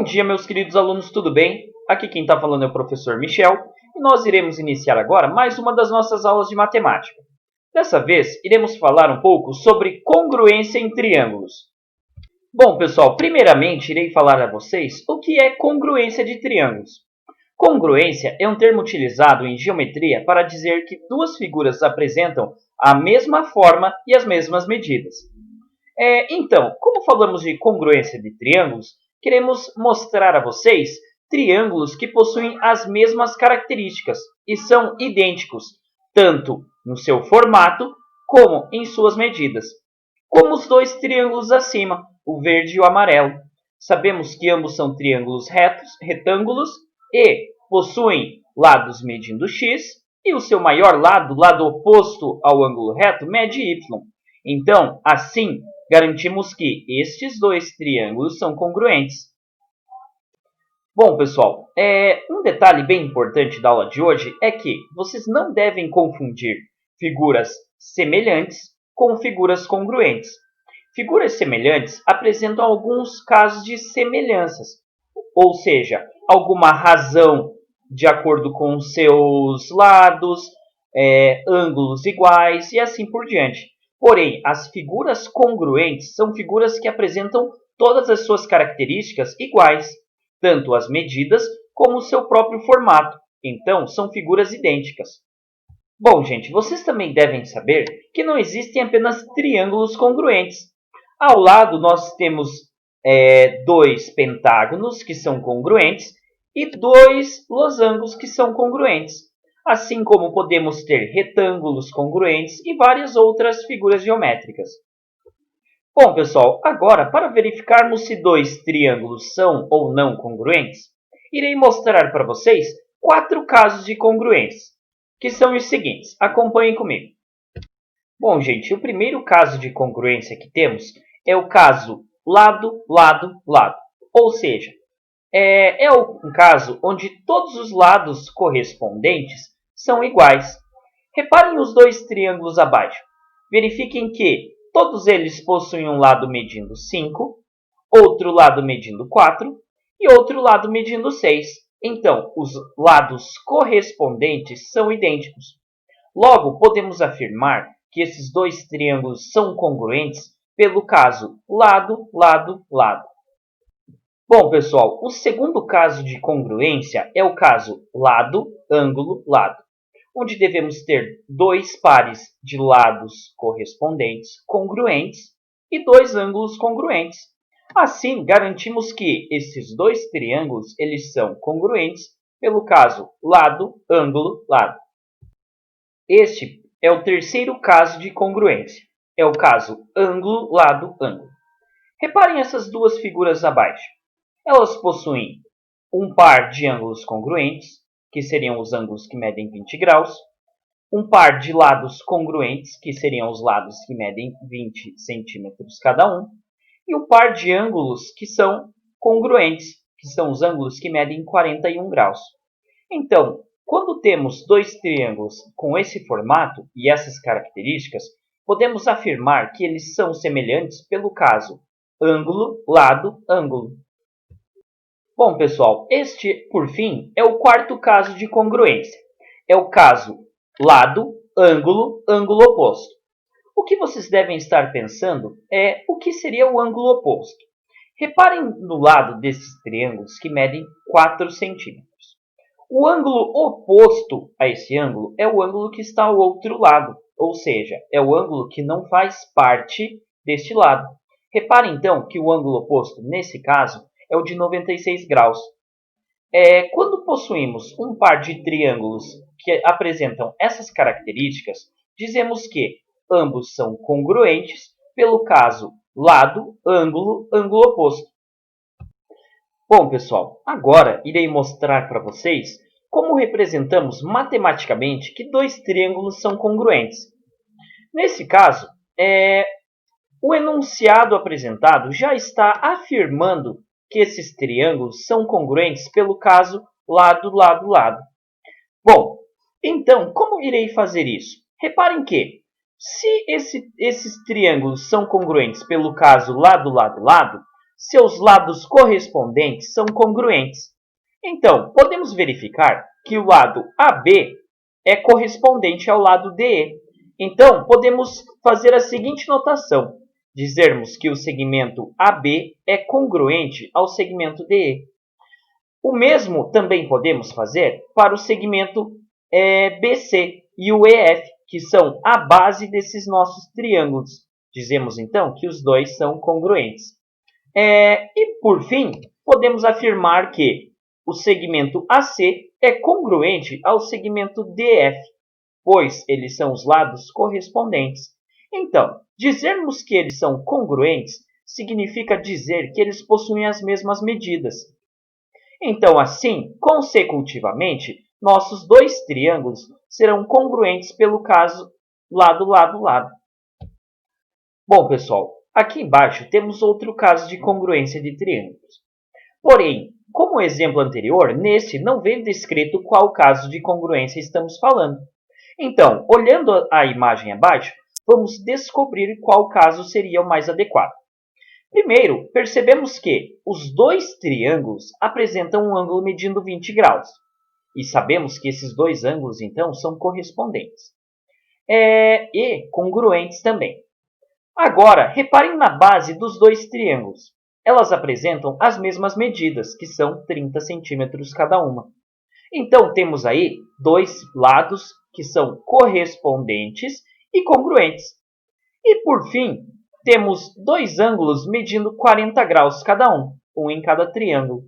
dia, meus queridos alunos, tudo bem? Aqui quem está falando é o professor Michel e nós iremos iniciar agora mais uma das nossas aulas de matemática. Dessa vez, iremos falar um pouco sobre congruência em triângulos. Bom, pessoal, primeiramente irei falar a vocês o que é congruência de triângulos. Congruência é um termo utilizado em geometria para dizer que duas figuras apresentam a mesma forma e as mesmas medidas. Então, como falamos de congruência de triângulos, queremos mostrar a vocês triângulos que possuem as mesmas características e são idênticos, tanto no seu formato como em suas medidas. Como os dois triângulos acima, o verde e o amarelo. Sabemos que ambos são triângulos retângulos e possuem lados medindo x e o seu maior lado, lado oposto ao ângulo reto, mede y. Então, assim, garantimos que estes dois triângulos são congruentes. Bom, pessoal, um detalhe bem importante da aula de hoje é que vocês não devem confundir figuras semelhantes com figuras congruentes. Figuras semelhantes apresentam alguns casos de semelhanças, ou seja, alguma razão de acordo com seus lados, ângulos iguais e assim por diante. Porém, as figuras congruentes são figuras que apresentam todas as suas características iguais, tanto as medidas como o seu próprio formato. Então, são figuras idênticas. Bom, gente, vocês também devem saber que não existem apenas triângulos congruentes. Ao lado, nós temos dois pentágonos que são congruentes e dois losangos que são congruentes. Assim como podemos ter retângulos congruentes e várias outras figuras geométricas. Bom, pessoal, agora, para verificarmos se dois triângulos são ou não congruentes, irei mostrar para vocês 4 casos de congruência, que são os seguintes. Acompanhem comigo. Bom, gente, o primeiro caso de congruência que temos é o caso lado, lado, lado. Ou seja, é um caso onde todos os lados correspondentes são iguais. Reparem os dois triângulos abaixo. Verifiquem que todos eles possuem um lado medindo 5, outro lado medindo 4 e outro lado medindo 6. Então, os lados correspondentes são idênticos. Logo, podemos afirmar que esses dois triângulos são congruentes pelo caso lado, lado, lado. Bom, pessoal, o segundo caso de congruência é o caso lado, ângulo, lado, onde devemos ter dois pares de lados correspondentes congruentes e dois ângulos congruentes. Assim, garantimos que esses dois triângulos eles são congruentes pelo caso lado, ângulo, lado. Este é o terceiro caso de congruência. É o caso ângulo, lado, ângulo. Reparem essas duas figuras abaixo. Elas possuem um par de ângulos congruentes, que seriam os ângulos que medem 20 graus, um par de lados congruentes, que seriam os lados que medem 20 centímetros cada um, e um par de ângulos que são congruentes, que são os ângulos que medem 41 graus. Então, quando temos dois triângulos com esse formato e essas características, podemos afirmar que eles são semelhantes pelo caso ângulo, lado, ângulo. Bom, pessoal, este, por fim, é o quarto caso de congruência. É o caso lado, ângulo, ângulo oposto. O que vocês devem estar pensando é o que seria o ângulo oposto. Reparem no lado desses triângulos que medem 4 centímetros. O ângulo oposto a esse ângulo é o ângulo que está ao outro lado, ou seja, é o ângulo que não faz parte deste lado. Reparem, então, que o ângulo oposto, nesse caso, é o de 96 graus. Quando possuímos um par de triângulos que apresentam essas características, dizemos que ambos são congruentes pelo caso lado, ângulo, ângulo oposto. Bom, pessoal, agora irei mostrar para vocês como representamos matematicamente que dois triângulos são congruentes. Nesse caso, o enunciado apresentado já está afirmando que esses triângulos são congruentes pelo caso lado, lado, lado. Bom, então, como irei fazer isso? Reparem que, se esses triângulos são congruentes pelo caso lado, lado, lado, seus lados correspondentes são congruentes. Então, podemos verificar que o lado AB é correspondente ao lado DE. Então, podemos fazer a seguinte notação: dizermos que o segmento AB é congruente ao segmento DE. O mesmo também podemos fazer para o segmento BC e o EF, que são a base desses nossos triângulos. Dizemos então que os dois são congruentes. E por fim, podemos afirmar que o segmento AC é congruente ao segmento DF, pois eles são os lados correspondentes. Então, dizermos que eles são congruentes significa dizer que eles possuem as mesmas medidas. Então, assim, consecutivamente, nossos dois triângulos serão congruentes pelo caso lado, lado, lado. Bom, pessoal, aqui embaixo temos outro caso de congruência de triângulos. Porém, como o exemplo anterior, nesse não vem descrito qual caso de congruência estamos falando. Então, olhando a imagem abaixo, vamos descobrir qual caso seria o mais adequado. Primeiro, percebemos que os dois triângulos apresentam um ângulo medindo 20 graus. E sabemos que esses dois ângulos, então, são correspondentes. E congruentes também. Agora, reparem na base dos dois triângulos. Elas apresentam as mesmas medidas, que são 30 centímetros cada uma. Então, temos aí dois lados que são correspondentes e congruentes. E, por fim, temos dois ângulos medindo 40 graus cada um em cada triângulo.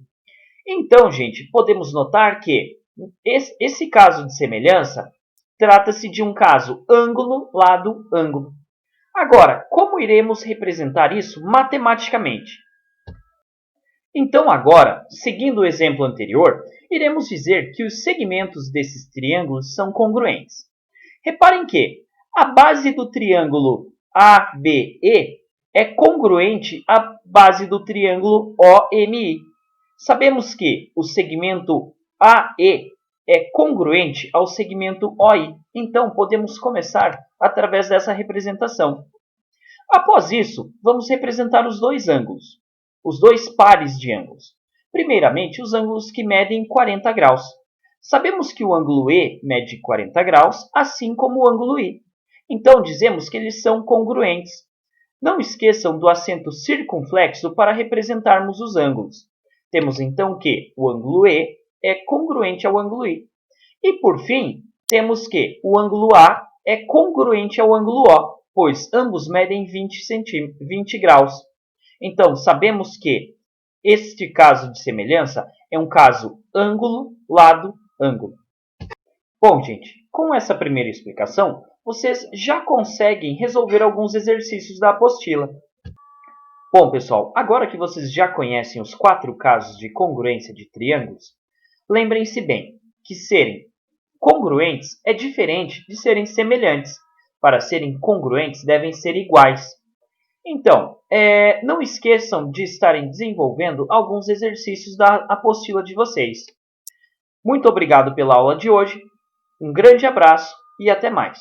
Então, gente, podemos notar que esse caso de semelhança trata-se de um caso ângulo, lado, ângulo. Agora, como iremos representar isso matematicamente? Então, agora, seguindo o exemplo anterior, iremos dizer que os segmentos desses triângulos são congruentes. Reparem que a base do triângulo ABE é congruente à base do triângulo OMI. Sabemos que o segmento AE é congruente ao segmento OI. Então, podemos começar através dessa representação. Após isso, vamos representar os dois ângulos, os dois pares de ângulos. Primeiramente, os ângulos que medem 40 graus. Sabemos que o ângulo E mede 40 graus, assim como o ângulo I. Então, dizemos que eles são congruentes. Não esqueçam do acento circunflexo para representarmos os ângulos. Temos então que o ângulo E é congruente ao ângulo I. E, por fim, temos que o ângulo A é congruente ao ângulo O, pois ambos medem 20 graus. Então, sabemos que este caso de semelhança é um caso ângulo, lado, ângulo. Bom, gente, com essa primeira explicação, vocês já conseguem resolver alguns exercícios da apostila. Bom, pessoal, agora que vocês já conhecem os 4 casos de congruência de triângulos, lembrem-se bem que serem congruentes é diferente de serem semelhantes. Para serem congruentes, devem ser iguais. Então, não esqueçam de estarem desenvolvendo alguns exercícios da apostila de vocês. Muito obrigado pela aula de hoje, um grande abraço e até mais!